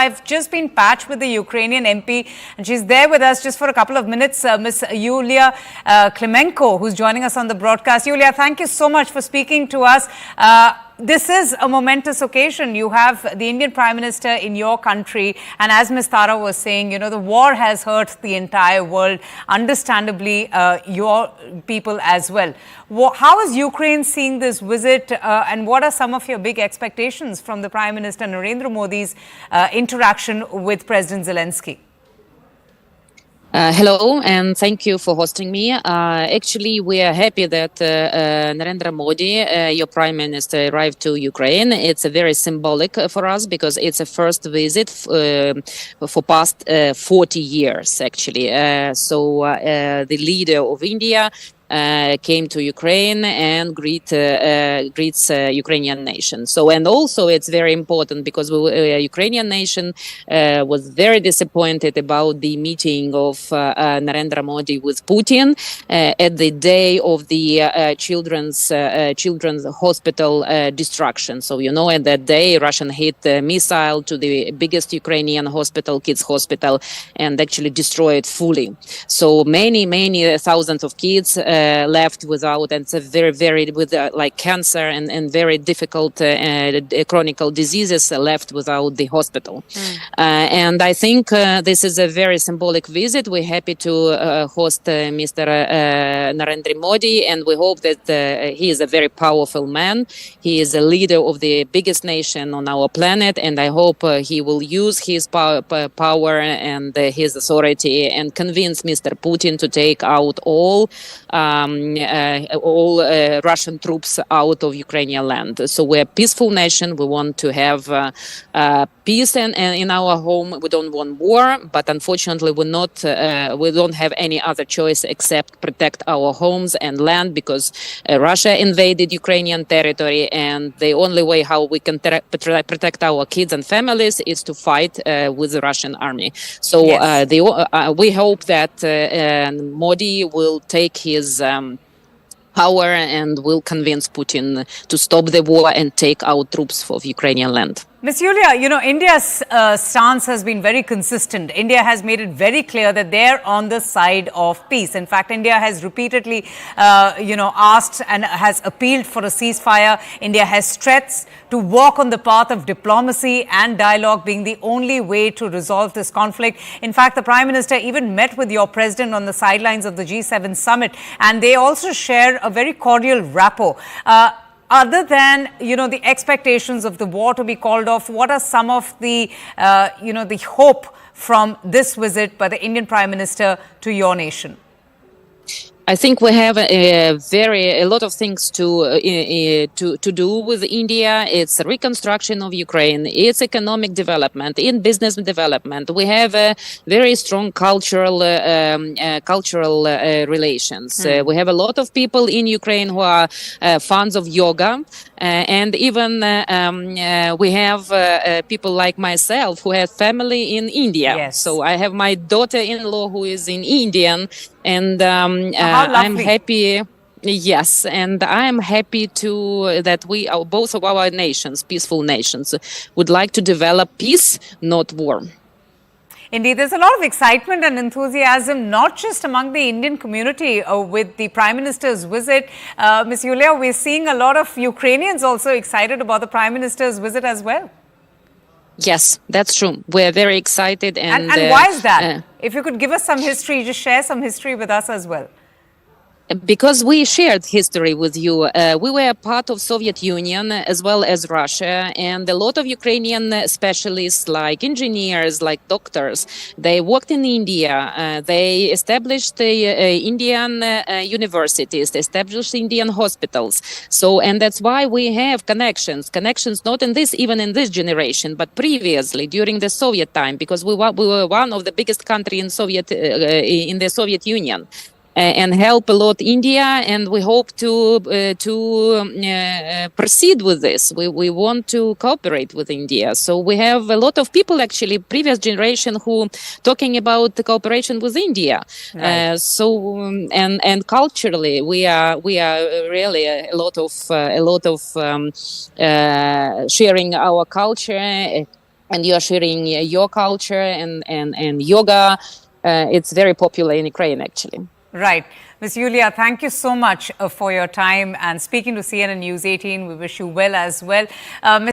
I've just been patched with the Ukrainian MP, and she's there with us just for a couple of minutes, Miss Yulia Klymenko, who's joining us on the broadcast. Yulia, thank you so much for speaking to us. This is a momentous occasion. You have the Indian Prime Minister in your country, and as Ms. Tara was saying, you know, the war has hurt the entire world, understandably your people as well. How is Ukraine seeing this visit, and what are some of your big expectations from the Prime Minister Narendra Modi's interaction with President Zelensky? Hello, and thank you for hosting me. Actually, we are happy that Narendra Modi, your Prime Minister, arrived to Ukraine. It's a very symbolic for us because it's a first visit for past 40 years, actually. The leader of India came to Ukraine and greets Ukrainian nation. And also it's very important because Ukrainian nation was very disappointed about the meeting of Narendra Modi with Putin at the day of the children's hospital destruction. So you know, at that day, Russian hit a missile to the biggest Ukrainian hospital, kids hospital, and actually destroyed fully. So many thousands of kids left without, and it's a very with like cancer and very difficult chronic diseases left without the hospital. And I think this is a very symbolic visit. We're happy to host Mr. Narendra Modi, and we hope that he is a very powerful man. He is a leader of the biggest nation on our planet, and I hope he will use his power and his authority and convince Mr. Putin to take out all Russian troops out of Ukrainian land. So we're a peaceful nation. We want to have peace and in our home. We don't want war, but unfortunately we don't have any other choice except protect our homes and land because Russia invaded Ukrainian territory, and the only way how we can protect our kids and families is to fight with the Russian army. So yes. We hope that Modi will take his power and will convince Putin to stop the war and take out troops of Ukrainian land. Ms. Yulia, you know, India's stance has been very consistent. India has made it very clear that they're on the side of peace. In fact, India has repeatedly, asked and has appealed for a ceasefire. India has threats to walk on the path of diplomacy and dialogue being the only way to resolve this conflict. In fact, the Prime Minister even met with your president on the sidelines of the G7 summit, and they also share a very cordial rapport. Other than, you know, the expectations of the war to be called off, what are some of the, the hope from this visit by the Indian Prime Minister to your nation? I think we have a lot of things to do with India. It's reconstruction of Ukraine, it's economic development, in business development. We have a very strong cultural relations. We have a lot of people in Ukraine who are fans of yoga, and even we have people like myself who have family in India. Yes. So I have my daughter-in-law who is in Indian. And I'm happy, yes, and I am happy that we are both of our nations, peaceful nations, would like to develop peace, not war. Indeed, there's a lot of excitement and enthusiasm, not just among the Indian community with the Prime Minister's visit. Ms. Yulia, we're seeing a lot of Ukrainians also excited about the Prime Minister's visit as well. Yes, that's true. We're very excited. And why is that? If you could give us some history, just share some history with us as well. Because we shared history with you. We were part of Soviet Union as well as Russia, and a lot of Ukrainian specialists like engineers, like doctors, they worked in India. They established Indian universities, established Indian hospitals. And that's why we have connections not even in this generation, but previously during the Soviet time, because we were one of the biggest country in the Soviet Union. And help a lot India, and we hope to proceed with this. We want to cooperate with India. So we have a lot of people, actually, previous generation, who talking about the cooperation with India. Right. And culturally, we are really a lot of sharing our culture. and you are sharing your culture and yoga. It's very popular in Ukraine, actually. Right. Ms. Yulia, thank you so much for your time and speaking to CNN News 18. We wish you well as well.